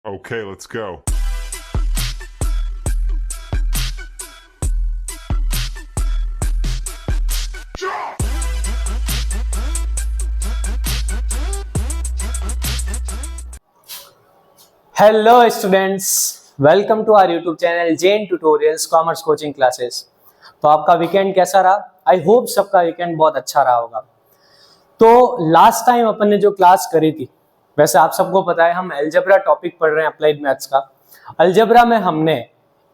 Okay, let's go. Hello students, welcome to our YouTube channel Jain tutorials commerce coaching classes. तो आपका weekend कैसा रहा? I hope सबका weekend बहुत अच्छा रहा होगा। तो लास्ट टाइम अपन ने जो क्लास करी थी, वैसे आप सबको पता है हम अलजेब्रा टॉपिक पढ़ रहे हैं अप्लाइड मैथ्स का। अलजेब्रा में हमने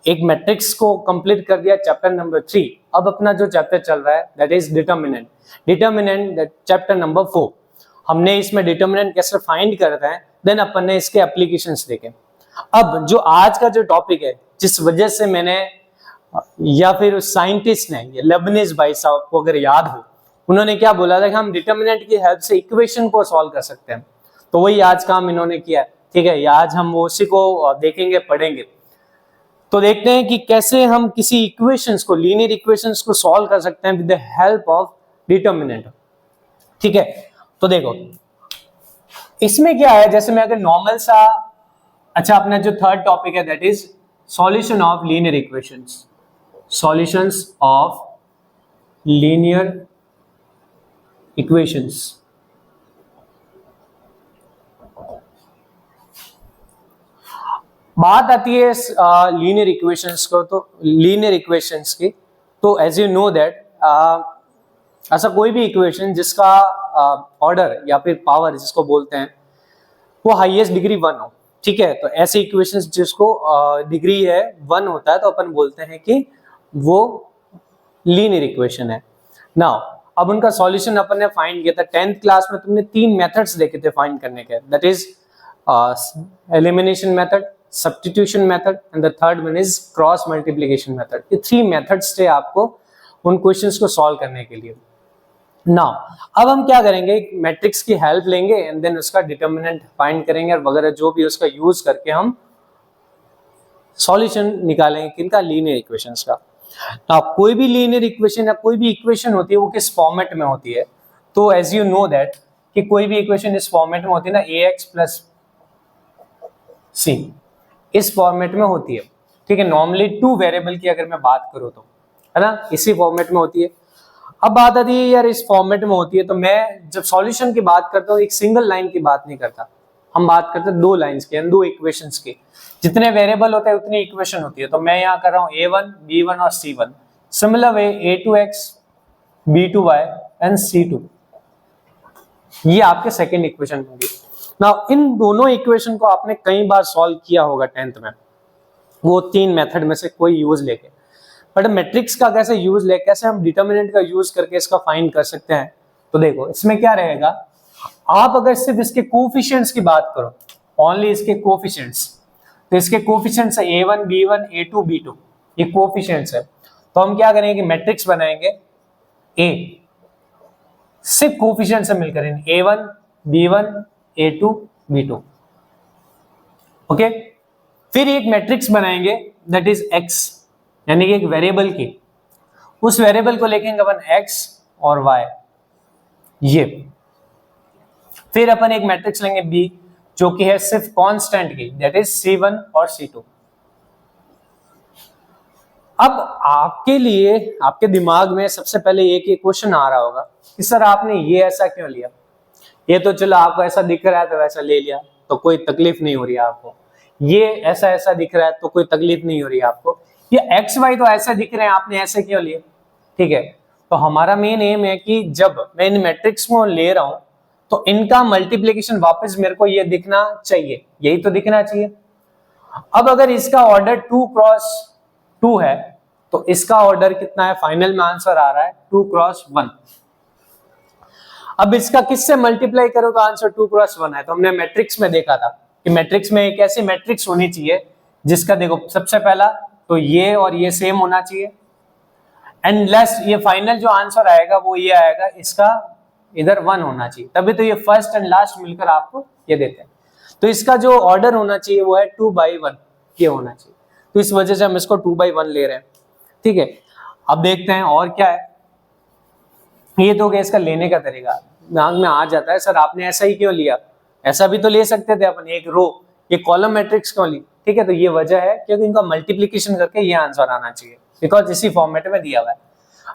एक मैट्रिक्स को कंप्लीट कर दिया, चैप्टर नंबर 3। अब अपना जो चैप्टर चल रहा है that is determinant chapter number 4। हमने इसमें डिटर्मिनेंट कैसे फाइंड करते हैं, देन अपन ने इसके एप्लीकेशंस देखे। अब जो आज का जो टॉपिक है, जिस वजह से मैंने या फिर उस साइंटिस्ट ने, ये लेबनिज भाई साहब को अगर याद हो, उन्होंने क्या बोला था कि हम डिटर्मिनेंट की हेल्प से इक्वेशन को सॉल्व कर सकते हैं। तो वही आज काम इन्होंने किया है। ठीक है, आज हम उसी को देखेंगे, पढ़ेंगे। तो देखते हैं कि कैसे हम किसी इक्वेशंस को, लीनियर इक्वेशंस को सॉल्व कर सकते हैं with the help of determinant. ठीक है, तो देखो इसमें क्या है, जैसे मैं अगर नॉर्मल सा, अच्छा अपना जो थर्ड टॉपिक है that is solution of linear equations, solutions of linear equations. बात आती है लीनियर इक्वेशंस को, तो लीनियर इक्वेशंस की, तो एज यू नो दैट ऐसा कोई भी इक्वेशन जिसका ऑर्डर या फिर पावर जिसको बोलते हैं वो हाईएस्ट डिग्री 1 हो। ठीक है, तो ऐसे इक्वेशंस जिसको डिग्री है 1 होता है तो अपन बोलते हैं कि वो लीनियर इक्वेशन है। नाउ अब उनका सॉल्यूशन अपन ने फाइंड किया था 10th क्लास में। तुमने 3 मेथड्स देखे थे फाइंड करने के, that is elimination method, substitution method and the third one is cross multiplication method. ये 3 मेथड्स थे आपको उन क्वेश्चंस को सॉल्व करने के लिए। नाउ अब हम क्या करेंगे, मैट्रिक्स की हेल्प लेंगे एंड देन उसका डिटर्मिनेंट फाइंड करेंगे और वगैरह जो भी उसका यूज करके हम सॉल्यूशन निकालेंगे किनका, लीनियर इक्वेशंस का। नाउ कोई भी लीनियर इक्वेशन या कोई भी इक्वेशन होती है वो किस फॉर्मेट में होती है, तो एज यू नो दैट कि कोई भी इक्वेशन इस फॉर्मेट में होती है ना, ax प्लस c, इस फॉर्मेट में होती है। ठीक है, नॉर्मली 2 वेरिएबल की अगर मैं बात करूं तो, है ना, इसी फॉर्मेट में होती है। अब बात आती है यार इस फॉर्मेट में होती है, तो मैं जब सॉल्यूशन की बात करता हूँ एक सिंगल लाइन की बात नहीं करता, हम बात करते हैं 2 लाइंस की, 2 इक्वेशंस की। जितने वेरिएबल होते हैं उतनी इक्वेशन होती है। तो मैं यहाँ कर रहा हूँ a1, b1 और c1। Similar way a2x, b2y and c2, ये आपके सेकेंड इक्वेशन होगी। नाउ इन दोनों इक्वेशन को आपने कई बार सॉल्व किया होगा 10th में, वो 3 मेथड में से कोई यूज लेके। बट मैट्रिक्स का कैसे यूज ले, कैसे हम डिटर्मिनेंट का यूज करके इसका फाइंड कर सकते हैं, तो देखो इसमें क्या रहेगा। आप अगर सिर्फ इसके कोफिशिएंट्स की बात करो, ओनली इसके कोफिशिएंट्स, तो इसके कोफिशिएंट्स है a1, b1, a2, b2, ये कोफिशिएंट्स है। तो हम क्या करेंगे कि मैट्रिक्स बनाएंगे a सिर्फ कोफिशिएंट से मिलकर, a1, b1, a2, b2। Okay, फिर एक मैट्रिक्स बनाएंगे दैट इज x, यानी कि एक वेरिएबल की, उस वेरिएबल को लिखेंगे अपन x और y, ये। फिर अपन एक मैट्रिक्स लेंगे b जो कि है सिर्फ कांस्टेंट की, दैट इज c1 और c2। अब आपके लिए, आपके दिमाग में सबसे पहले एक ही क्वेश्चन आ रहा होगा कि सर आपने ये ऐसा क्यों लिया, ये तो चलो आपको ऐसा दिख रहा है तो वैसा ले लिया तो कोई तकलीफ नहीं हो रही है आपको, ये ऐसा ऐसा दिख रहा है तो कोई तकलीफ नहीं हो रही है आपको, ये एक्स वाई तो ऐसा दिख रहे हैं आपने ऐसे क्यों लिए। ठीक है, तो हमारा मेन एम है कि जब मैं इन मैट्रिक्स को ले रहा हूं तो इनका मल्टीप्लिकेशन वापस मेरे को ये दिखना चाहिए, यही तो दिखना चाहिए। अब अगर इसका ऑर्डर 2 क्रॉस 2 है तो इसका ऑर्डर कितना है, फाइनल में आंसर आ रहा है 2 क्रॉस 1। अब इसका किससे मल्टीप्लाई करो तो आंसर 2 क्रॉस 1 है। तो हमने मैट्रिक्स में देखा था कि मैट्रिक्स में एक ऐसी मैट्रिक्स होनी चाहिए जिसका देखो सबसे पहला तो ये और ये सेम होना चाहिए, एंड लेस ये फाइनल जो आंसर आएगा वो ये आएगा, इसका इधर 1 होना चाहिए, तभी तो ये फर्स्ट एंड लास्ट मिलकर आपको ये देते हैं। तो इसका जो ऑर्डर होना चाहिए वो है 2/1, ये होना चाहिए। तो इस वजह से हम इसको 2/1 ले रहे हैं। ठीक है, अब देखते हैं और क्या है। ये तो क्या इसका लेने का तरीका दिमाग में आ जाता है, सर आपने ऐसा ही क्यों लिया, ऐसा भी तो ले सकते थे अपन, एक रो ये कॉलम मैट्रिक्स क्यों ली, ठीक है, तो ये वजह है क्योंकि इनका मल्टीप्लीकेशन करके ये आंसर आना चाहिए, बिकॉज इसी फॉर्मेट में दिया हुआ है।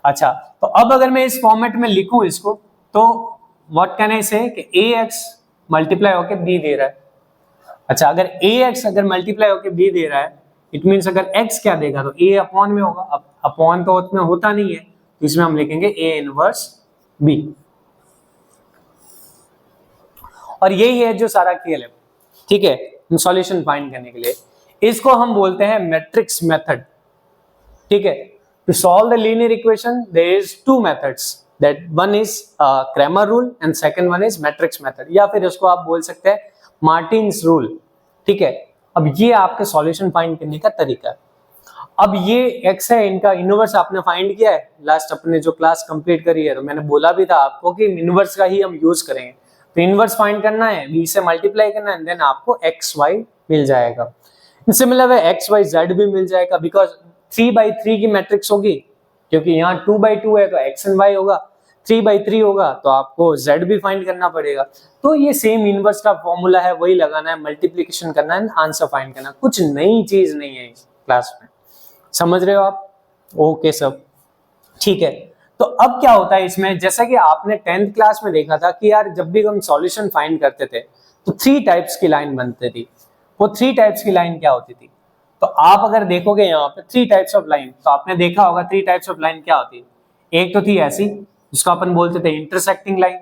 अच्छा, तो अब अगर मैं इस फॉर्मेट में लिखूं इसको, तो व्हाट कैन आई से कि ax मल्टीप्लाई होके b दे रहा है। अच्छा, अगर ax अगर मल्टीप्लाई होके b दे रहा है, इट मींस अगर x क्या देगा तो a अपॉन में होगा। अब अपॉन तो उसमें होता नहीं है, तो इसमें हम लिखेंगे a इनवर्स b। और यही है जो सारा खेल है, ठीक है, सॉल्यूशन फाइंड करने के लिए। इसको हम बोलते हैं मैट्रिक्स मेथड, ठीक है। To solve the linear equation there is two methods, that one is Cramer rule and second one is matrix method, या फिर इसको आप बोल सकते हैं मार्टिन्स रूल, ठीक है। अब ये आपके सॉल्यूशन फाइंड करने का तरीका है। अब ये x है, इनका इनवर्स आपने फाइंड किया है, लास्ट अपने जो क्लास कंप्लीट करी है, तो मैंने बोला भी था आपको कि इनवर्स का ही हम यूज करेंगे। तो इनवर्स फाइंड करना है, b से मल्टीप्लाई करना है, देन आपको x y मिल जाएगा। In similar way x y z भी मिल जाएगा, बिकॉज 3/3 की मैट्रिक्स होगी, क्योंकि यहाँ 2/2 है तो x एंड y होगा, 3/3 होगा तो आपको z भी फाइंड करना पड़ेगा। तो ये सेम इनवर्स का फॉर्मूला है, वही लगाना है, मल्टीप्लिकेशन करना है, आंसर फाइंड करना, कुछ नई चीज नहीं है इस क्लास में। समझ रहे हो आप? ओके सब, ठीक है। तो अब क्या होता है इसमें, जैसा कि आपने 10th क्लास में देखा था कि यार जब भी हम सॉल्यूशन फाइंड करते थे तो 3 टाइप्स की लाइन बनती थी। वो 3 टाइप्स की लाइन क्या होती थी, तो आप अगर देखोगे यहाँ पे 3 टाइप्स ऑफ लाइन, तो आपने देखा होगा 3 टाइप्स ऑफ लाइन क्या होती है। एक तो थी ऐसी, जिसको अपन बोलते थे इंटरसेक्टिंग लाइन।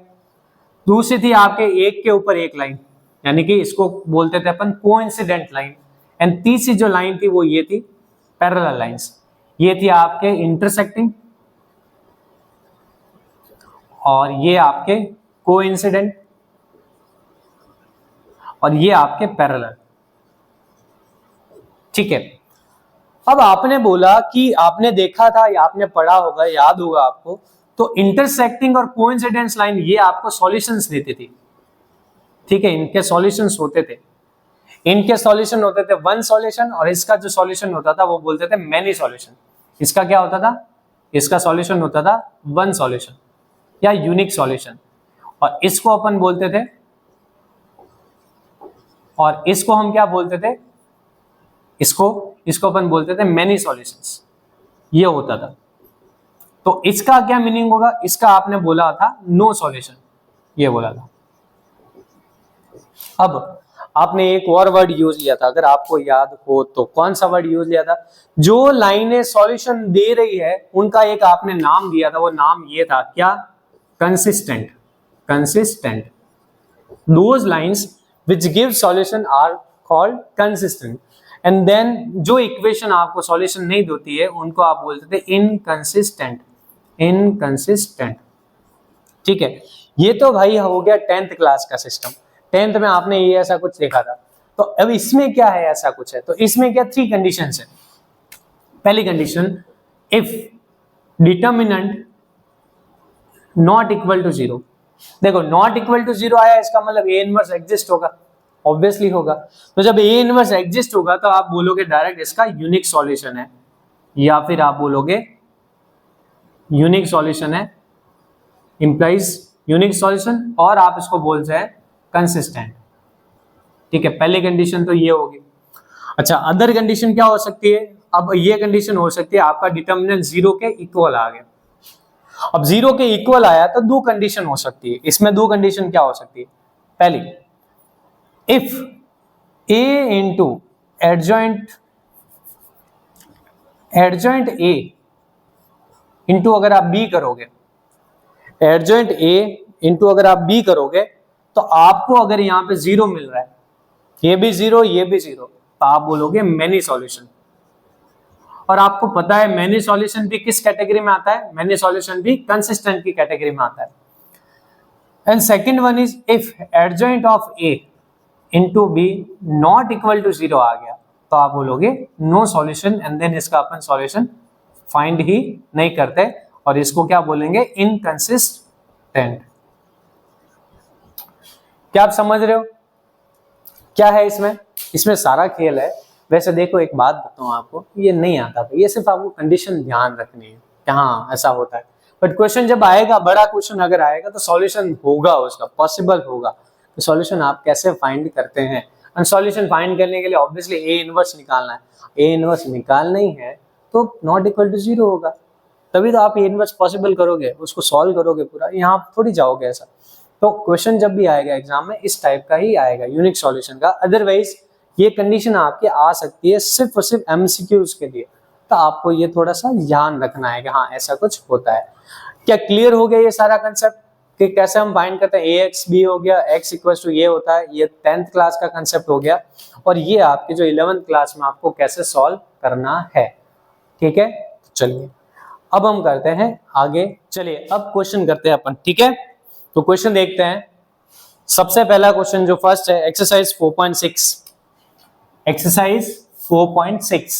दूसरी थी आपके एक के ऊपर एक लाइन, यानी कि इसको बोलते थे अपन कोइंसिडेंट लाइन। एंड तीसरी जो लाइन थी वो ये थी पैरेलल लाइंस। ये थी आपके इंटरसेक्टिंग और ये आपके कोइंसिडेंट और ये आपके पैरेलल, ठीक है। अब आपने बोला कि आपने देखा था या आपने पढ़ा होगा, याद होगा आपको, तो इंटरसेक्टिंग और कोइंसिडेंस लाइन ये आपको सॉल्यूशंस देती थी, ठीक है। इनके सॉल्यूशंस होते थे, इनके सॉल्यूशन होते थे वन सॉल्यूशन, और इसका जो सॉल्यूशन होता था वो बोलते थे मेनी सॉल्यूशन। इसका क्या होता था, इसका सॉल्यूशन होता था वन सॉल्यूशन या यूनिक सॉल्यूशन, और इसको अपन बोलते थे, और इसको हम क्या बोलते थे, इसको अपन बोलते थे मेनी सॉल्यूशंस, ये होता था। तो इसका क्या मीनिंग होगा, इसका आपने बोला था नो सॉल्यूशन, ये बोला था। अब आपने एक और वर्ड यूज लिया था, अगर आपको याद हो तो, कौन सा वर्ड यूज लिया था, जो लाइनें सॉल्यूशन दे रही है उनका एक आपने नाम दिया था, वो नाम ये था क्या, consistent. Consistent, those lines which give solution are called consistent, and then जो इक्वेशन आपको सॉल्यूशन नहीं देती है उनको आप बोलते थे इनकंसिस्टेंट। इनकंसिस्टेंट, ठीक है। ये तो भाई हो गया 10th क्लास का सिस्टम, 10th में आपने ये ऐसा कुछ देखा था। तो अब इसमें क्या है, ऐसा कुछ है, तो इसमें क्या 3 कंडीशंस है। पहली condition, if determinant not equal to 0। देखो नॉट इक्वल टू 0 आया, इसका मतलब ए इनवर्स एग्जिस्ट होगा, ऑब्वियसली होगा। तो जब ए इनवर्स एग्जिस्ट होगा तो आप बोलोगे डायरेक्ट इसका यूनिक सॉल्यूशन है, या फिर आप बोलोगे यूनिक सॉल्यूशन है, इंप्लाइज यूनिक सॉल्यूशन, और आप इसको बोलते हैं कंसिस्टेंट, ठीक है। पहली कंडीशन तो ये होगी। अच्छा, अदर कंडीशन क्या हो सकती है, अब ये कंडीशन हो सकती है आपका डिटर्मिनेंट 0 के इक्वल आ गया। अब 0 के इक्वल आया तो 2 कंडीशन हो सकती है, इसमें 2 कंडीशन क्या हो सकती है। पहली, if a into adjoint a into अगर आप b करोगे, एडजॉइंट a इंटू अगर आप b करोगे, तो आपको अगर यहाँ पे 0 मिल रहा है, ये भी 0 ये भी 0, तो आप बोलोगे मेनी सॉल्यूशन। और आपको पता है मेनी सॉल्यूशन भी किस कैटेगरी में आता है, मेनी सॉल्यूशन भी कंसिस्टेंट की कैटेगरी में आता है। And second one is if adjoint of a into B not equal to 0 आ गया, तो आप बोलोगे नो सॉल्यूशन, एंड देन इसका अपन सॉल्यूशन फाइंड ही नहीं करते, और इसको क्या बोलेंगे, इनकंसिस्टेंट। क्या आप समझ रहे हो क्या है इसमें, इसमें सारा खेल है। वैसे देखो एक बात बताऊं आपको, ये नहीं आता था, ये सिर्फ आपको कंडीशन ध्यान रखनी है कि हाँ ऐसा होता है, बट क्वेश्चन जब आएगा, बड़ा क्वेश्चन अगर आएगा तो सॉल्यूशन होगा, उसका पॉसिबल होगा। तो सॉल्यूशन आप कैसे फाइंड करते हैं, एंड सॉल्यूशन फाइंड करने के लिए ऑब्वियसली ए इनवर्स निकालना है, ए इनवर्स निकालना ही है तो नॉट इक्वल टू 0 होगा, तभी तो आप ए इनवर्स पॉसिबल करोगे, उसको सॉल्व करोगे पूरा, यहाँ थोड़ी जाओगे ऐसा। तो क्वेश्चन जब भी आएगा एग्जाम में इस टाइप का ही आएगा यूनिक सॉल्यूशन का, अदरवाइज ये कंडीशन आपके आ सकती है सिर्फ और सिर्फ एमसीक्यूज के लिए, तो आपको ये थोड़ा सा ध्यान रखना है कि हाँ ऐसा कुछ होता है। क्या क्लियर हो गया ये सारा कंसेप्ट कि कैसे हम फाइंड करते हैं, ए एक्स बी हो गया, एक्स इक्वल टू ये होता है, ये 10th क्लास का कंसेप्ट हो गया, और ये आपके जो 11th क्लास में आपको कैसे सॉल्व करना है। ठीक है, चलिए अब हम करते हैं आगे, चलिए अब क्वेश्चन करते हैं अपन। ठीक है, तो क्वेश्चन देखते हैं। सबसे पहला क्वेश्चन जो फर्स्ट है exercise 4.6, exercise 4.6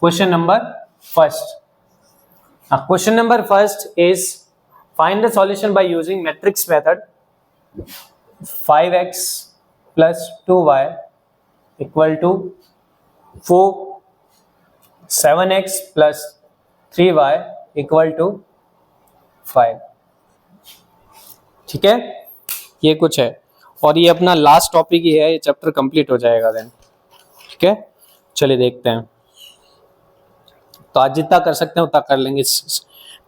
question number first. Question number first is find the solution by using matrix method 5x plus 2y equal to 4, 7x plus 3y equal to 5। ठीक है, ये कुछ है और ये अपना लास्ट टॉपिक ही है, ये चैप्टर कंप्लीट हो जाएगा देन। ठीक है, चलिए देखते हैं। तो आज जितना कर सकते हैं उतना कर लेंगे।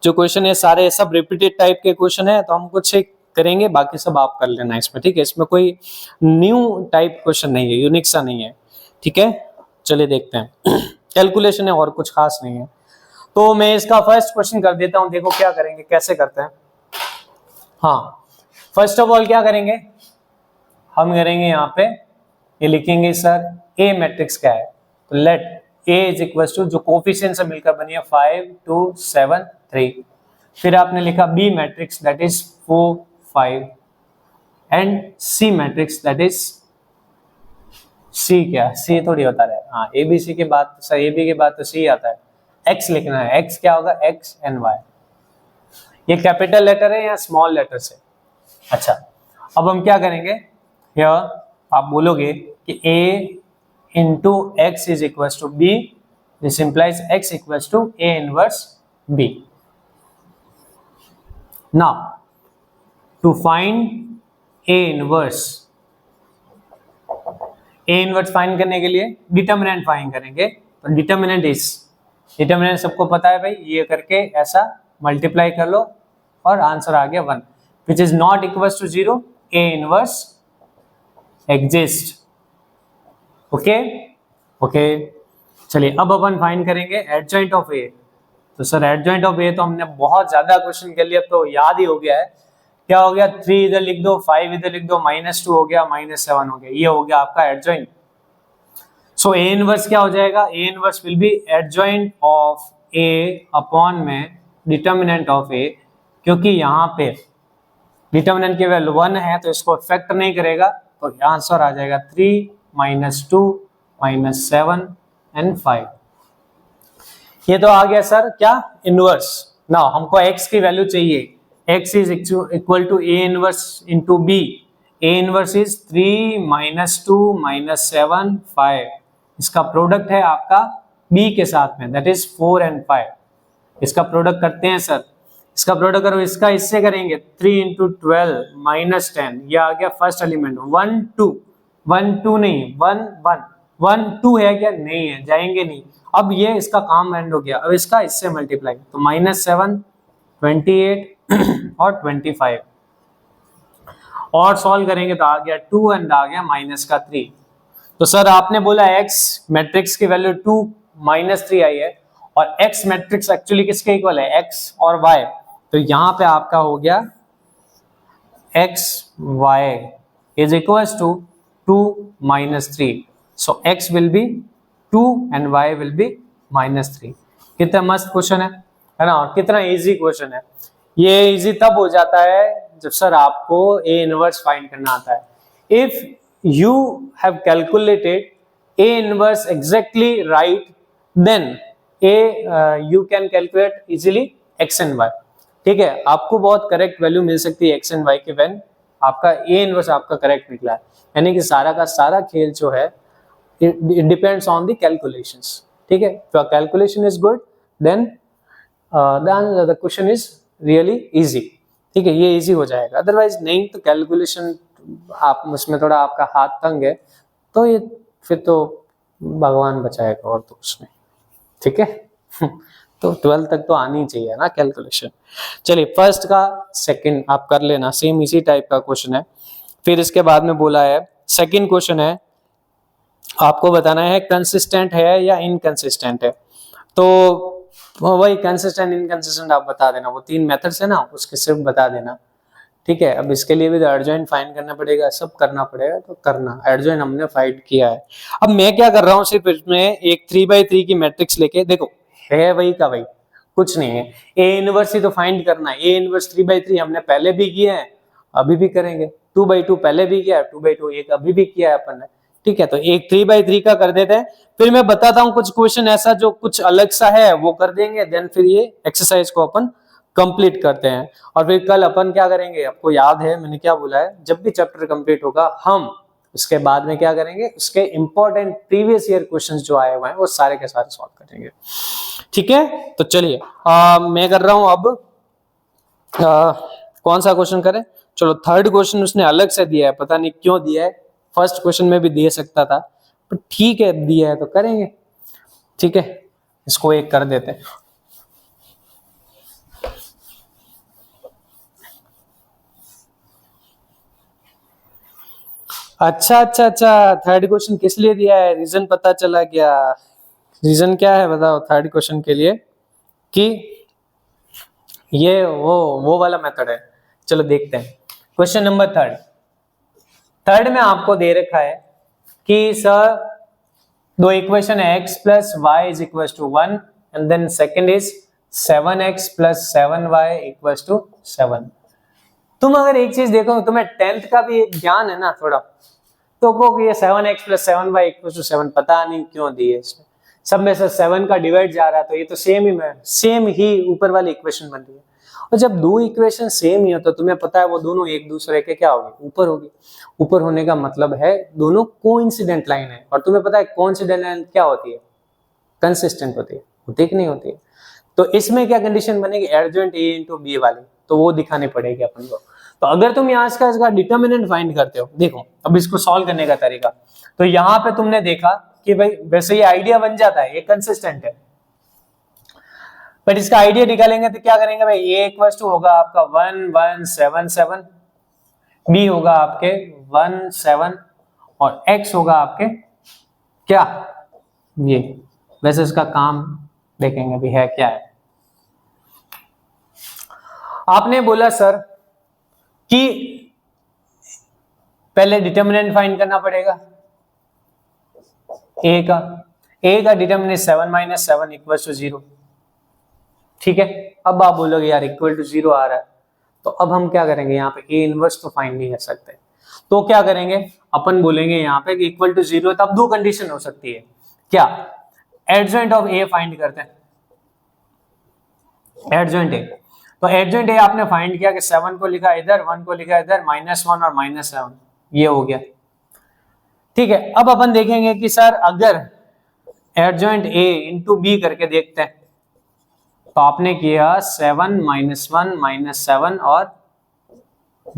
जो क्वेश्चन है सारे सब रिपीटेड टाइप के क्वेश्चन है, तो हम कुछ एक करेंगे, बाकी सब आप कर लेना इसमें। ठीक है, इसमें कोई न्यू टाइप क्वेश्चन नहीं है, यूनिक सा नहीं है। ठीक है, चलिए देखते हैं। कैलकुलेशन है और कुछ खास नहीं है। तो मैं इसका फर्स्ट क्वेश्चन कर देता हूं, देखो क्या करेंगे, कैसे करते हैं। हाँ, फर्स्ट ऑफ ऑल क्या करेंगे, हम करेंगे यहाँ पे ये लिखेंगे सर ए मैट्रिक्स क्या है, तो let A is equal to जो कोफिशिएंट से मिलकर बनी है 5, 2, 7, 3। फिर आपने लिखा B matrix that is 4, 5 and C matrix that is C, क्या C थोड़ी होता है, हाँ ABC के बाद सर AB के बाद तो C आता है। X लिखना है, X क्या होगा, X and Y। ये कैपिटल लेटर है या स्मॉल लेटर से। अच्छा, अब हम क्या करेंगे, हियर आप बोलोगे कि A into x is equals to b, this implies x equals to a inverse b. Now to find a inverse find करने के लिए डिटर्मिनेंट फाइंड करेंगे, तो डिटर्मिनेंट सबको पता है भाई, ये करके ऐसा मल्टीप्लाई कर लो और आंसर आ गया 1, which is not equals to 0, a inverse exists। Okay, चलिए अब अपन फाइंड करेंगे एडजॉइंट ऑफ ए। तो सर एडजॉइंट ऑफ ए तो हमने बहुत ज्यादा क्वेश्चन कर लिया, तो याद ही हो गया है। क्या हो गया, 3 इधर लिख दो, 5 इधर लिख दो, -2 हो गया, -7 हो गया, ये हो गया आपका एडजॉइंट। सो ए इनवर्स क्या हो जाएगा, A inverse will be adjoint of A upon में डिटर्मिनेंट ऑफ ए, क्योंकि यहाँ पे डिटर्मिनेंट की वैल्यू 1 है तो इसको इफेक्ट नहीं करेगा, तो आंसर आ जाएगा 3, -2, -7 एंड 5। ये तो आ गया सर क्या, इनवर्स। ना हमको x की वैल्यू चाहिए, x is equal to a inverse into b। a inverse is 3, -2, -7, 5। इसका प्रोडक्ट है आपका b के साथ में, दैट इज 4 and 5। इसका प्रोडक्ट करते हैं सर, इसका प्रोडक्ट करो, इसका इससे करेंगे 3 into 12 -10, ये आ गया फर्स्ट एलिमेंट। 1, 2, 1, 2 नहीं, 1, 1, 1, 2 है क्या, नहीं है, जाएंगे नहीं। अब ये इसका काम एंड हो गया, अब इसका इससे मल्टीप्लाई, तो -7, 28 और 25 और सॉल्व करेंगे तो आ गया 2 एंड आ गया -3। तो सर आपने बोला x मैट्रिक्स की वैल्यू 2, -3 आई है, और x मैट्रिक्स एक्चुअली किसके इक्वल है, x और y। तो यहाँ पे आपका हो गया x y is equal to 2, -3। So x will be 2 and y will be -3। कितना मस्त क्वेश्चन है ना, और कितना इजी क्वेश्चन है। ये इजी तब हो जाता है जब सर आपको a इनवर्स फाइंड करना आता है। If you have calculated a inverse exactly right, then you can calculate easily x and y। ठीक है, आपको बहुत करेक्ट वैल्यू मिल सकती है x and y के व्हेन आपका a इनवर्स आपका करेक्ट निकला है। यानी कि सारा का सारा खेल जो है it depends on the calculations। ठीक है, if your calculation is good then the question is really easy। ठीक है, ये इजी हो जाएगा। अदरवाइज नहीं तो कैलकुलेशन आप उसमें थोड़ा आपका हाथ तंग है तो ये फिर तो भगवान बचाएगा और तो कुछ नहीं। ठीक है तो 12 तक तो आनी चाहिए ना कैलकुलेशन। चलिए फर्स्ट का सेकंड आप कर लेना, सेम इसी टाइप का क्वेश्चन है। फिर इसके बाद में बोला है सेकंड क्वेश्चन है आपको बताना है कंसिस्टेंट है या इनकंसिस्टेंट है। तो वही कंसिस्टेंट इनकंसिस्टेंट आप बता देना, वो 3 मेथड्स है ना उसके सिर्फ बता देना। ठीक है, अब इसके लिए भी एडजॉइंट फाइंड करना पड़ेगा, सब करना पड़ेगा, तो करना। एडजॉइंट हमने फाइंड किया है। अब मैं क्या कर रहा हूँ, सिर्फ इसमें एक 3x3 की मैट्रिक्स लेके, देखो है वही का वही, कुछ नहीं है। ए इनवर्स ही तो फाइंड करना है। ए इनवर्स 3x3 हमने पहले भी किया है, अभी भी करेंगे। 2x2 पहले भी किया है, 2x2 एक अभी भी किया है अपन ने। ठीक है, तो एक 3x3 का कर देते हैं, फिर मैं बताता हूँ कुछ क्वेश्चन ऐसा जो कुछ अलग सा है वो कर देंगे, देन फिर ये एक्सरसाइज को अपन कंप्लीट करते हैं। और फिर कल अपन क्या करेंगे, आपको याद है मैंने क्या बोला है, जब भी चैप्टर कंप्लीट होगा हम उसके बाद में क्या करेंगे, उसके इंपॉर्टेंट प्रीवियस ईयर क्वेश्चंस जो आए हुए हैं वो सारे के सारे सॉल्व करेंगे। ठीक है, तो चलिए मैं कर रहा हूं अब कौन सा क्वेश्चन करें। चलो थर्ड क्वेश्चन उसने अलग से दिया है, पता नहीं क्यों दिया है, फर्स्ट क्वेश्चन में भी दे सकता था, पर ठीक है दिया है तो करेंगे। ठीक है, इसको एक कर देते हैं। अच्छा अच्छा अच्छा, थर्ड क्वेश्चन किस लिए दिया है, रीजन पता चला क्या? रीजन क्या है बताओ थर्ड क्वेश्चन के लिए, कि ये वो वाला मेथड है। चलो देखते हैं क्वेश्चन नंबर थर्ड में आपको दे रखा है कि सर दो इक्वेशन है x plus y is equal to 1 and then second is 7x plus 7y equal to 7। तुम अगर एक चीज देखो, तुम्हें 10th का भी एक ज्ञान है ना थोड़ा, तो को ये 7x plus 7y equal to 7 पता नहीं क्यों दी है इसमें, सब में से 7 का डिवाइड जा रहा है, तो ये तो सेम ही ऊपर वाली इक्वेशन बन रही है। और जब दो इक्वेशन सेम ही हो तो तुम्हें पता है वो दोनों एक दूसरे के क्या होगी, ऊपर होगी। ऊपर होने का मतलब है दोनों कोइंसिडेंट लाइन है, और तुम्हें पता है कोइंसिडेंट लाइन क्या होती है, कंसिस्टेंट होती है, होती कि नहीं होती है। तो इसमें क्या कंडीशन बनेगी, एडजॉइंट ए इंटू बी वाली, तो वो दिखानी पड़ेगी अपन को। तो अगर तुम यहाँ इसका डिटर्मिनेंट फाइंड करते हो, देखो अब इसको सॉल्व करने का तरीका, तो यहाँ पे तुमने देखा कि भाई वैसे ये आइडिया बन जाता है, ये कंसिस्टेंट है, बट इसका आइडिया निकालेंगे तो क्या करेंगे भाई, ए इक्वल टू होगा आपका 1 1 7 7, बी होगा आपके 1 7 और x होगा आपके क्या, ये। वैसे इसका काम देखेंगे भी है क्या है। आपने बोला सर कि पहले डिटर्मिनेंट फाइंड करना पड़ेगा a का डिटर्मिनेंट 7 माइनस 7 इक्वल टू 0। ठीक है, अब आप बोलोगे यार इक्वल टू 0 आ रहा है, तो अब हम क्या करेंगे, यहाँ पे a इनवर्स तो फाइंड नहीं कर सकते, तो क्या करेंगे अपन बोलेंगे यहाँ पे इक्वल टू 0 है, तब दो कंडीशन हो सकती है, क्या, एडजॉइंट ऑफ a फाइंड करते हैं, एडजॉइंट a। तो एडजॉइंट a आपने फाइंड किया कि 7 को लिखा इधर, 1 को लिखा इधर, -1 और -7, ये हो गया। ठीक है, अब अपन देखेंगे कि सर अगर एडजॉइंट a इंटू बी करके देखते हैं, तो आपने किया 7 -1 -7 और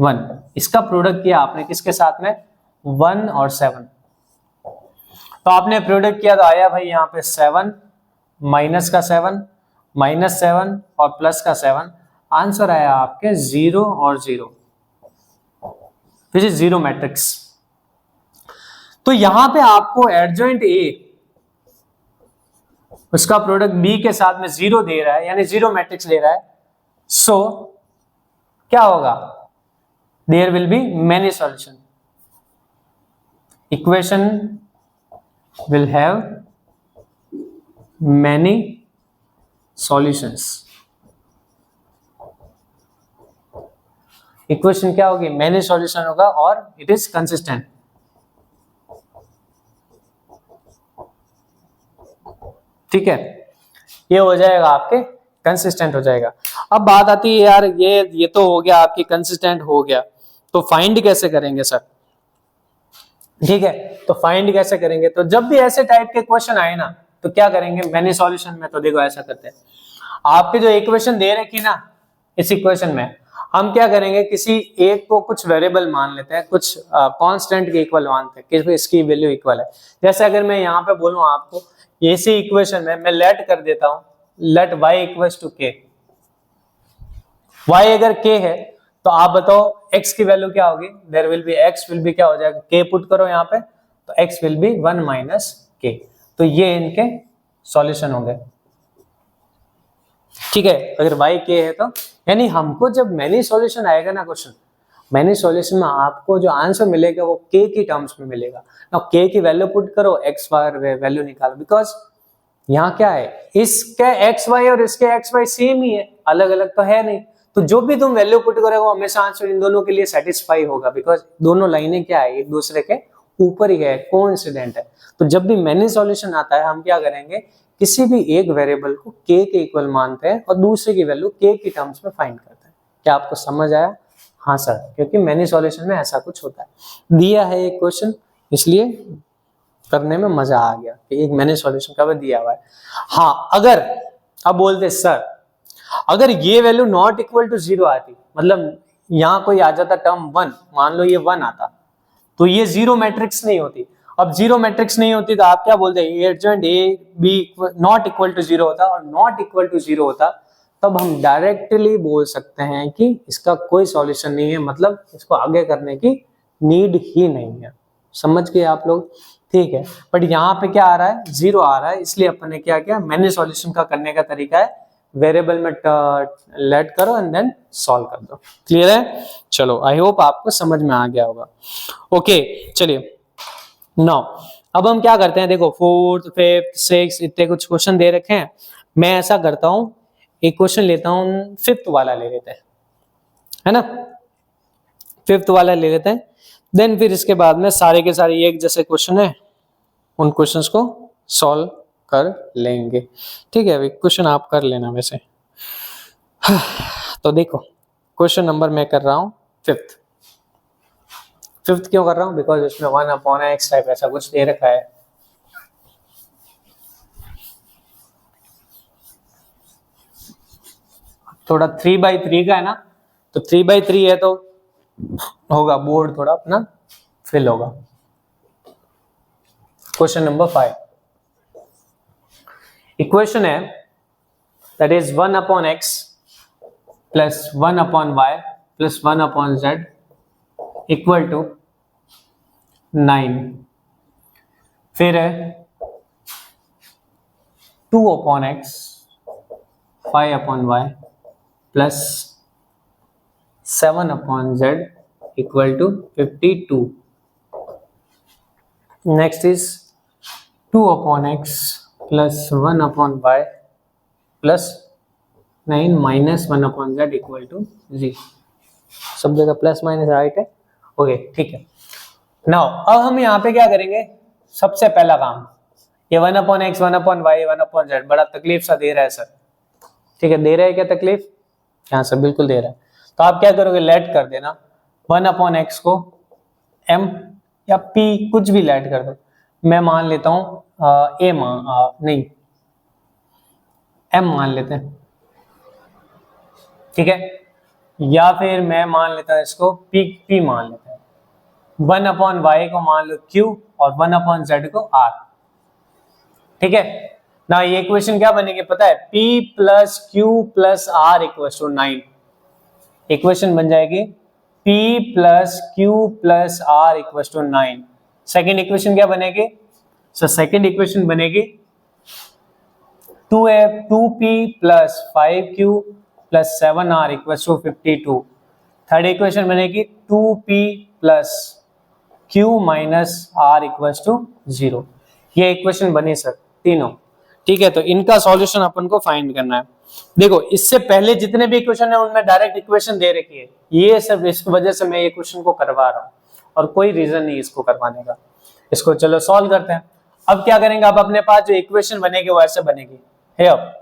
1, इसका प्रोडक्ट किया आपने किसके साथ में, 1 और 7। तो आपने प्रोडक्ट किया तो आया भाई यहाँ पे 7 माइनस का 7 -7 और प्लस का 7, आंसर आया आपके 0 और 0, विच इज 0 मैट्रिक्स। तो यहां पे आपको एडजॉइंट ए उसका प्रोडक्ट बी के साथ में 0 दे रहा है, यानी 0 मैट्रिक्स दे रहा है, सो क्या होगा, there will be many solution, equation will have many solutions. Equation क्या होगी, मैनी सॉल्यूशन होगा और इट इज कंसिस्टेंट। ठीक है, ये हो जाएगा आपके कंसिस्टेंट हो जाएगा। अब बात आती है यार ये तो हो गया आपकी कंसिस्टेंट हो गया, तो फाइंड कैसे करेंगे सर। ठीक है, तो फाइंड कैसे करेंगे, तो जब भी ऐसे टाइप के क्वेश्चन आए ना तो क्या करेंगे, मैंने सॉल्यूशन में तो देखो ऐसा करते हैं, आपके जो इक्वेशन दे रखी ना इस इक्वेशन में हम क्या करेंगे, किसी एक को कुछ वेरिएबल मान लेते हैं, कुछ कांस्टेंट के इक्वल मानते हैं कि इसकी वैल्यू इक्वल है। जैसे अगर मैं यहाँ पे बोलूँ आपको, इसी इक्वेशन में मैं लेट कर देता हूँ, let y equals to k, y अगर k है तो आप बताओ x की वैल्यू क्या होगी, there will be x will be क्या हो जाएगा, k पुट करो यहाँ पे तो x will B 1 minus k। तो ये इनके सॉल्यूशन हो गए, ठीक है। अगर y k है तो यानी हमको जब मैनी सॉल्यूशन आएगा ना क्वेश्चन, मैनी सॉल्यूशन में आपको जो आंसर मिलेगा वो k की टर्म्स में मिलेगा। नाउ k की वैल्यू पुट करो, x y वैल्यू निकालो, बिकॉज यहाँ क्या है, इसके एक्स वाई और इसके एक्स वाई सेम ही है, अलग अलग तो है नहीं। तो जो भी तुम वैल्यू पुट करोगे वो हमेशा आंसर इन दोनों के लिए सेटिस्फाई होगा, बिकॉज दोनों लाइनें क्या है, एक दूसरे के ऊपर ही है, कोइंसिडेंट है। तो जब भी मैनी सॉल्यूशन आता है हम क्या करेंगे, किसी भी एक वेरिएबल को k के इक्वल मानते हैं और दूसरे की वैल्यू k की टर्म्स में फाइंड करते हैं। क्या आपको समझ आया? हाँ सर, क्योंकि मैनी सॉल्यूशन में ऐसा कुछ होता है। दिया है एक क्वेश्चन, इसलिए करने में मजा आ गया कि एक मैंने सॉल्यूशन का दिया हुआ है। हाँ, अगर अब बोलते सर अगर ये वैल्यू नॉट इक्वल टू 0 आती, मतलब यहाँ कोई आ जाता टर्म 1, मान लो ये 1 आता, तो ये 0 मैट्रिक्स नहीं होती। अब 0 मैट्रिक्स नहीं होती तो आप क्या बोलते हैं, adjoint A B not equal to 0 होता, और नॉट इक्वल टू 0 होता तब हम डायरेक्टली बोल सकते हैं कि इसका कोई सॉल्यूशन नहीं है, मतलब इसको आगे करने की नीड ही नहीं है। समझ गए आप लोग? ठीक है, बट यहाँ पे क्या आ रहा है, 0 आ रहा है, इसलिए अपन ने क्या किया, मैंने सॉल्यूशन का करने का तरीका है वेरिएबल में लेट करो एंड देन सॉल्व कर दो। क्लियर है? चलो, आई होप आपको समझ में आ गया होगा। ओके, चलिए नाउ अब हम क्या करते हैं, देखो 4th 5th 6th इतने कुछ क्वेश्चन दे रखे हैं। मैं ऐसा करता हूँ, एक क्वेश्चन लेता हूँ, 5th वाला ले लेते हैं, है ना, 5th वाला ले लेते हैं, देन फिर इसके बाद में सारे के सारे एक जैसे क्वेश्चन है, उन क्वेश्चंस को सॉल्व कर लेंगे। ठीक है, अभी क्वेश्चन आप कर लेना वैसे। तो देखो क्वेश्चन नंबर मैं कर रहा हूँ 5th क्यों कर रहा हूँ, बिकॉज उसमें 1/x टाइप ऐसा कुछ दे रखा है। थोड़ा 3/3 का है ना, तो 3/3 है तो होगा, बोर्ड थोड़ा अपना फिल होगा। क्वेश्चन नंबर 5, इक्वेशन है that is 1/x plus 1/y plus 1/z equal to 9। फिर है 2/x 5/y plus 7/z equal to 52। Next is 2/x plus 1/y plus 9 minus 1/z equal to 0। सब जगह प्लस माइनस राइट है, okay ठीक है। Now अब हम यहाँ पे क्या करेंगे, सबसे पहला काम, ये 1/x 1/y 1/z बड़ा तकलीफ सा दे रहा है सर। ठीक है, दे रहा है क्या तकलीफ? हाँ सर बिल्कुल दे रहा है। तो आप क्या करोगे, लेट कर देना 1/x को m या p कुछ भी लेट कर दो। मैं मान लेता हूँ नहीं m मान लेते हैं, ठीक है, या फिर मैं मान लेता हूँ इसको p मान लेते हैं। 1/y को मान लो q और 1/z को r। ठीक है ना, ये इक्वेशन क्या बनेगी पता है, p plus q plus r equal to 9। Equation बन जाएगी p plus q plus r equal to 9। Second equation क्या बनेगी, सो सेकेंड इक्वेशन बनेगी 2p plus 5q plus 7r equal to 52। Third equation बनेगी 2p plus q minus r equal to 0। ये equation बनी sir तीनों। ठीक है, तो इनका सॉल्यूशन अपन को फाइंड करना है। देखो इससे पहले जितने भी इक्वेशन है उनमें डायरेक्ट इक्वेशन दे रखी है, ये सब इस वजह से मैं ये क्वेश्चन को करवा रहा हूँ और कोई रीजन नहीं इसको करवाने का। इसको चलो सॉल्व करते हैं। अब क्या करेंगे, अब अपने पास जो इक्वेशन बनेगी वो ऐसे बनेगी, है अब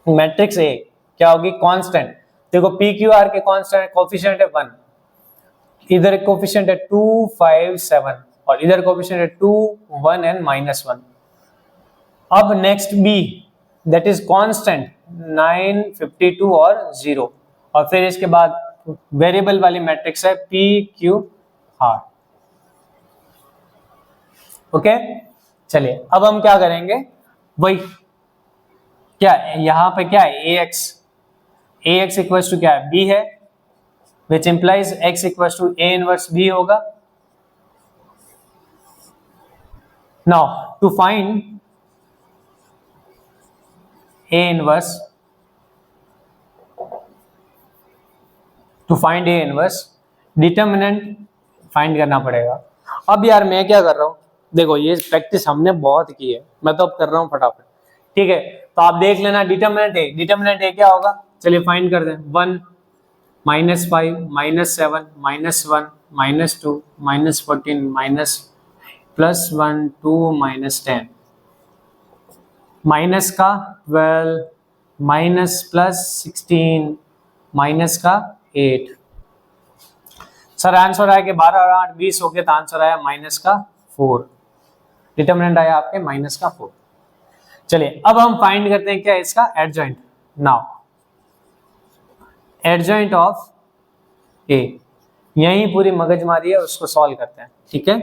मैट्रिक्स ए क्या होगी, कांस्टेंट। देखो पी क्यू आर के कांस्टेंट कोफिशिएंट है 1, इधर कोफिशिएंट है 2 5 7 और इधर कोफिशिएंट है 2 1 एंड -1। अब next B that is constant 9 52 और 0, और फिर इसके बाद वेरिएबल वाली मैट्रिक्स है P Q R। ओके, चलिए अब हम क्या करेंगे, वही क्या यहाँ पे क्या है AX इक्वल टू क्या है B है, which implies X equal to A inverse B होगा। Now to find A inverse, to find A inverse determinant find करना पड़ेगा। अब यार मैं क्या कर रहा हूँ, देखो ये प्रैक्टिस हमने बहुत की है, मैं तो अब कर रहा हूँ फटाफट, ठीक है। तो आप देख लेना डिटर्मिनेंट ए क्या होगा, चलिए फाइंड कर दें। 1 -5 -7 -1 -2 -14 माइनस +1 2 -10 माइनस का 12 माइनस +16 माइनस का 8। सर आंसर आया कि 12 और 8 20 हो गया, तो आंसर आया -4। डिटर्मिनेंट आया आपके -4। चलिए अब हम फाइंड करते हैं क्या इसका एडजॉइंट। नाउ एडजॉइंट ऑफ ए, यही पूरी मगजमारी है, उसको सॉल्व करते हैं, ठीक है।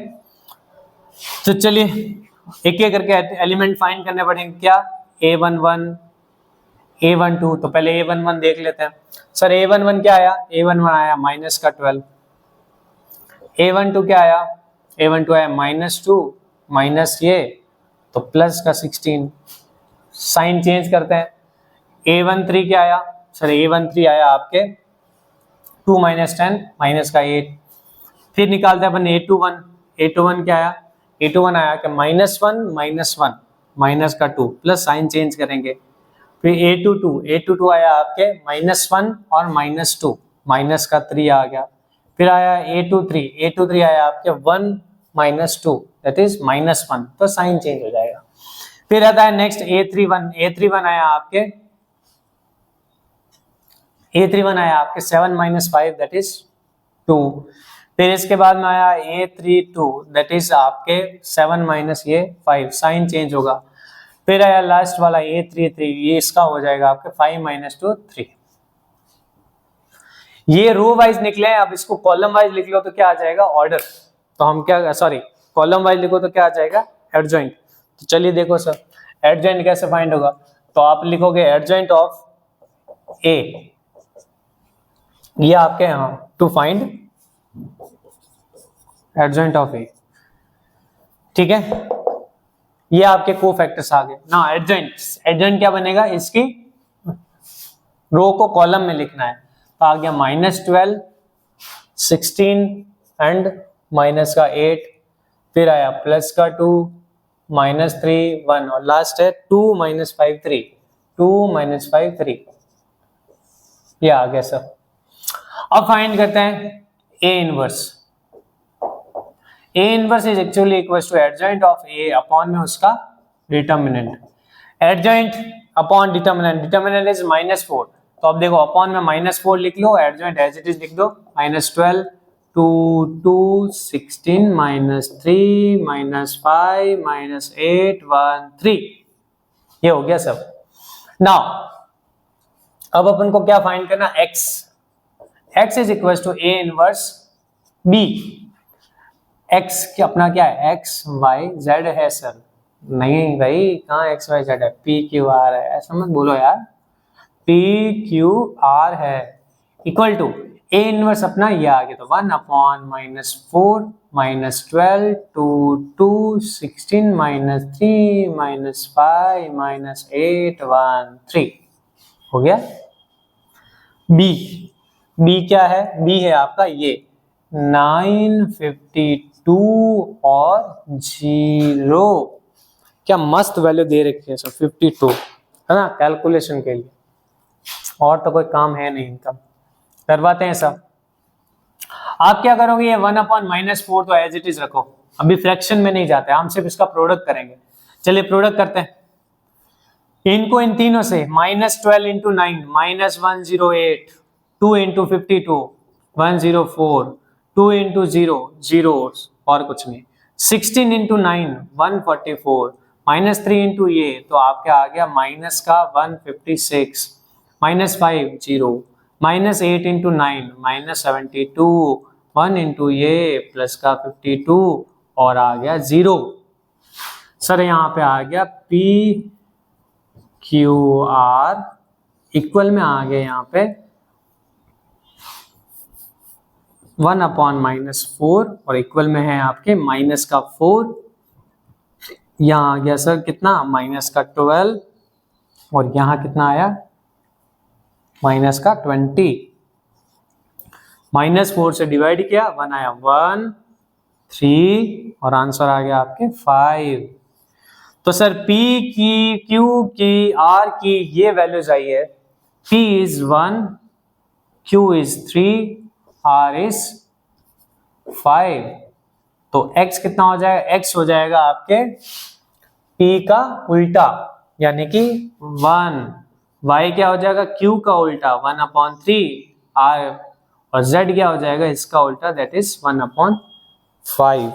तो चलिए एक एक करके एलिमेंट फाइंड करने पड़ेंगे। क्या A11 A12, तो पहले A11 देख लेते हैं। सर A11 क्या आया, A11 आया -12। A12 क्या आया, A12 आया -2 माइनस ये तो प्लस का 16। साइन चेंज करते हैं। A13 क्या आया, सर A13 आया आपके 2 - 10 माइनस का 8। फिर निकालते हैं अपन A21 क्या आया, A21 आया कि -1 माइनस का 2 प्लस साइन चेंज करेंगे। फिर A22 आया आपके -1 और -2 माइनस का 3 आ गया। फिर आया A23 आया आपके 1 - 2 दैट इज -1, तो साइन चेंज हो जाएगा। फिर आता है नेक्स्ट A31 आया आपके 7 - 5 दैट इज 2। फिर इसके बाद में आया A32 दैट इज आपके 7 - ये 5, साइन चेंज होगा। फिर आया लास्ट वाला A33, ये इसका हो जाएगा आपके 5 - 2 3। ये रो वाइज निकले, अब इसको कॉलम वाइज लिख लो तो क्या आ जाएगा ऑर्डर। तो हम क्या, सॉरी कॉलम वाइज लिखो तो क्या आ जाएगा एडजॉइंट। तो चलिए देखो सर एडजॉइंट कैसे फाइंड होगा, तो आप लिखोगे एडजॉइंट ऑफ ए, ये आपके यहाँ टू फाइंड एडजॉइंट ऑफ ए, ठीक है। ये आपके कोफैक्टर्स आ गए ना। एडजॉइंट क्या बनेगा, इसकी रो को कॉलम में लिखना है, तो आ गया -12 16 एंड माइनस का 8। फिर आया प्लस का 2 -3 1 और लास्ट है 2 - 5 3 2 - 5 3, ये आ गया सर। अब फाइंड करते हैं A inverse. A inverse is actually equal to adjoint of A upon में उसका determinant. Adjoint upon determinant is -4, तो अब देखो अपॉन में -4 लिख लो, एडजॉइंट एज इट इज लिख दो। -12 2 2 16 -3 -5 -8 1 3, ये हो गया सब। नाउ अब अपन को क्या फाइंड करना, x is equal to A inverse B। x क्या अपना क्या है, x y z है सर, नहीं भाई कहाँ x y z है, P Q R है, ऐसा मत बोलो यार, P Q R है। इक्वल टू A इनवर्स अपना ये आ गया, तो 1 अपॉन -4 -12 2 2 16 -3 -5 -8 1 3 हो गया। B क्या है, B है आपका ये 952 और 0, क्या मस्त वैल्यू दे रखी है सर 52, है ना, कैलकुलेशन के लिए। और तो कोई काम है नहीं इनका, करवाते हैं सब। आप क्या करोगे, ये 1 अपॉन -4 तो एज इट इज रखो, अभी फ्रैक्शन में नहीं जाते, हम सिर्फ इसका प्रोडक्ट करेंगे। चलिए प्रोडक्ट करते हैं इनको, इन तीनों से। -12 × 9 -108 2 × 52 104 2 × 0 0 और कुछ नहीं, 16 × 9 144 -3 × ये, तो आपके आ गया माइनस का 156 -5 0 -8 इंटू 9 -72, 1 इंटू ये प्लस का 52 और आ गया 0। सर यहाँ पे आ गया P Q R इक्वल में आ गया यहाँ पे 1/-4 और इक्वल में है आपके -4। यहाँ आ गया सर कितना -12 और यहाँ कितना आया -20। -4 से डिवाइड किया 1 आया 1 3 और आंसर आ गया आपके 5। तो सर P की Q की R की ये वैल्यूज आई है। P is 1, Q is 3, R is 5। तो X कितना हो जाएगा? X हो जाएगा आपके P का उल्टा यानी कि 1। Y क्या हो जाएगा? Q का उल्टा 1/3, R और Z क्या हो जाएगा? इसका उल्टा दैट इज 1/5।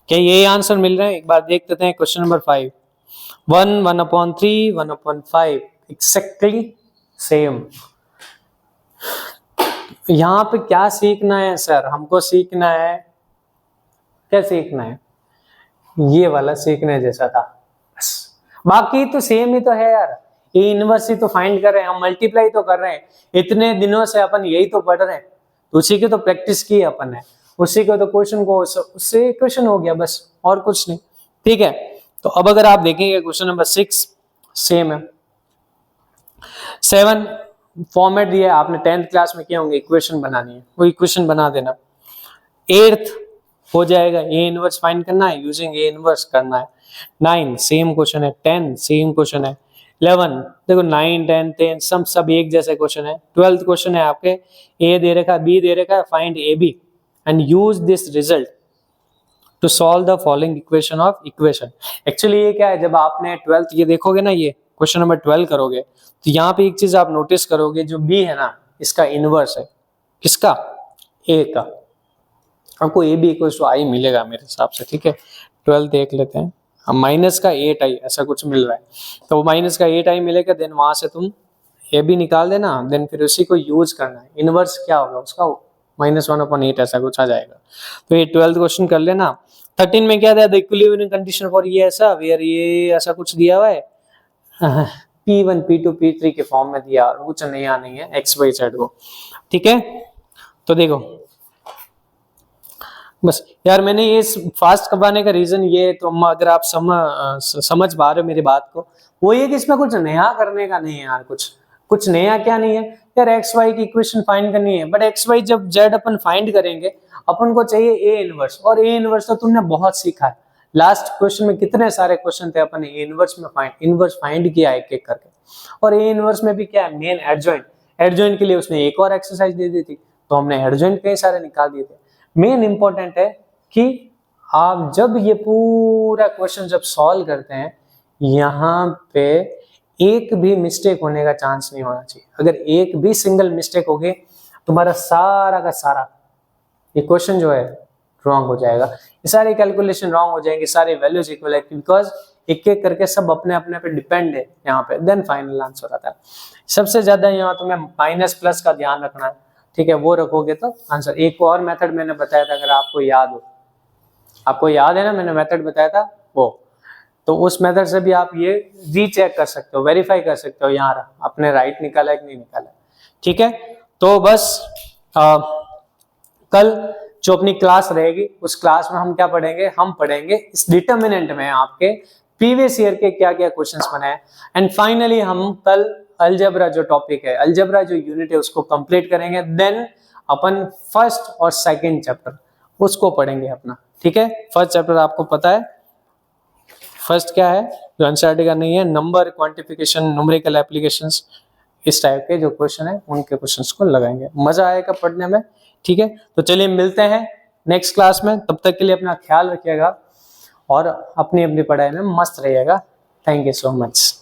क्या ये आंसर मिल रहे हैं? एक बार देख लेते हैं क्वेश्चन नंबर 5। 1 1/3 1/5 exactly same. यहाँ पे क्या सीखना है सर? हमको सीखना है, क्या सीखना है? ये वाला सीखने जैसा था बस, बाकी तो सेम ही तो है यार। ये इनवर्स ही तो फाइंड कर रहे हैं हम, मल्टीप्लाई तो कर रहे हैं। इतने दिनों से अपन यही तो पढ़ रहे हैं, तो उसी की तो प्रैक्टिस की अपन ने, उसी को तो क्वेश्चन को उससे इक्वेशन हो गया बस, और कुछ नहीं। ठीक है, तो अब अगर आप देखेंगे क्वेश्चन नंबर 6 सेम है। 7 फॉर्मेट दिया है, आपने 10th क्लास में किया होंगे, इक्वेशन बनानी है, वो इक्वेशन बना देना। 8th हो जाएगा, ए इनवर्स फाइंड करना है, यूजिंग ए इनवर्स करना है। 9 सेम क्वेश्चन है, 10 सेम क्वेश्चन है, 11 देखो 9 10 10 सब एक जैसे क्वेश्चन है। 12th क्वेश्चन है आपके, ए दे रखा है बी दे रखा है, find A B and use this result to solve the following equation of equation. Actually ये क्या है, जब आपने 12th ये देखोगे ना, ये क्वेश्चन नंबर 12 करोगे तो यहाँ पे एक चीज आप नोटिस करोगे, जो बी है ना इसका इनवर्स है, किसका? ए का। आपको ए बी इक्वल टू आई मिलेगा मेरे हिसाब से। ठीक है, 12 देख लेते हैं। अब माइनस का 8 आई ऐसा कुछ मिल रहा है, तो वो माइनस का 8 आई मिलेगा, देन वहां से तुम ए बी निकाल देना, देन फिर उसी को यूज करना है। इनवर्स क्या होगा उसका? -1/8 ऐसा कुछ आ जाएगा। तो ये 12th क्वेश्चन कर लेना। 13 में क्या दिया? द इक्विलिब्रियम कंडीशन फॉर ये ऐसा वेयर ये ऐसा कुछ दिया हुआ है P1 P2 P3 के फॉर्म में दिया, और कुछ नया नहीं है एक्स वाई जेड को। ठीक है, तो देखो बस यार, मैंने ये फास्ट करवाने का रीजन ये, तो अगर आप समझ पा रहे हो मेरी बात को, वो ये कि इसमें कुछ नया करने का नहीं है यार। कुछ नया क्या नहीं है यार, एक्स वाई की इक्वेशन फाइंड करनी है, बट एक्स वाई जब जेड अपन फाइंड करेंगे, अपन को चाहिए ए इनवर्स, और ए इनवर्स तो तुमने बहुत सीखा है। लास्ट क्वेश्चन में कितने सारे क्वेश्चन थे, अपन ए इनवर्स में इनवर्स फाइंड किया एक एक करके। और ए इनवर्स में भी क्या है, मेन एडजॉइंट, एडजॉइंट के लिए उसने एक और एक्सरसाइज दे दी थी, तो हमने एडजॉइंट कई सारे निकाल दिए थे। मेन इंपॉर्टेंट है कि आप जब ये पूरा क्वेश्चन जब सॉल्व करते हैं, यहाँ पे एक भी मिस्टेक होने का चांस नहीं होना चाहिए। अगर एक भी सिंगल मिस्टेक होगी, तुम्हारा सारा का सारा ये क्वेश्चन जो है रॉन्ग हो जाएगा, ये सारी कैलकुलेशन रॉन्ग हो जाएंगे, सारे वैल्यूज इक्वल है, बिकॉज एक एक करके सब अपने अपने पे डिपेंड है यहाँ पे, देन फाइनल आंसर आता है। सबसे ज्यादा यहाँ तुम्हें माइनस प्लस का ध्यान रखना है। ठीक है, वो रखोगे तो आंसर। एक और मेथड मैंने बताया था, अगर आपको याद हो, आपको याद है ना मैंने मेथड बताया था वो, तो उस मेथड से भी आप ये रीचेक कर सकते हो, वेरीफाई कर सकते हो यहाँ आपने राइट निकाला है कि नहीं निकाला। ठीक है, तो बस कल जो अपनी क्लास रहेगी, उस क्लास में हम क्या पढ़ेंगे? हम पढ़ेंगे इस डिटर्मिनेंट में आपके प्रीवियस ईयर के क्या क्या क्वेश्चंस बनाए, एंड फाइनली हम कल अलजेब्रा जो टॉपिक है, अलजेब्रा जो यूनिट है, उसको कंप्लीट करेंगे। देन अपन फर्स्ट और सेकंड चैप्टर उसको पढ़ेंगे अपना। ठीक है, फर्स्ट चैप्टर आपको पता है, फर्स्ट क्या है जो एनसीईआरटी का नहीं है, नंबर क्वांटिफिकेशन, न्यूमेरिकल एप्लीकेशंस, इस टाइप के जो क्वेश्चन है उनके क्वेश्चंस को लगाएंगे, मजा आएगा पढ़ने में। ठीक है, तो चलिए मिलते हैं नेक्स्ट क्लास में, तब तक के लिए अपना ख्याल रखिएगा और अपनी अपनी पढ़ाई में मस्त रहिएगा। Thank you so much.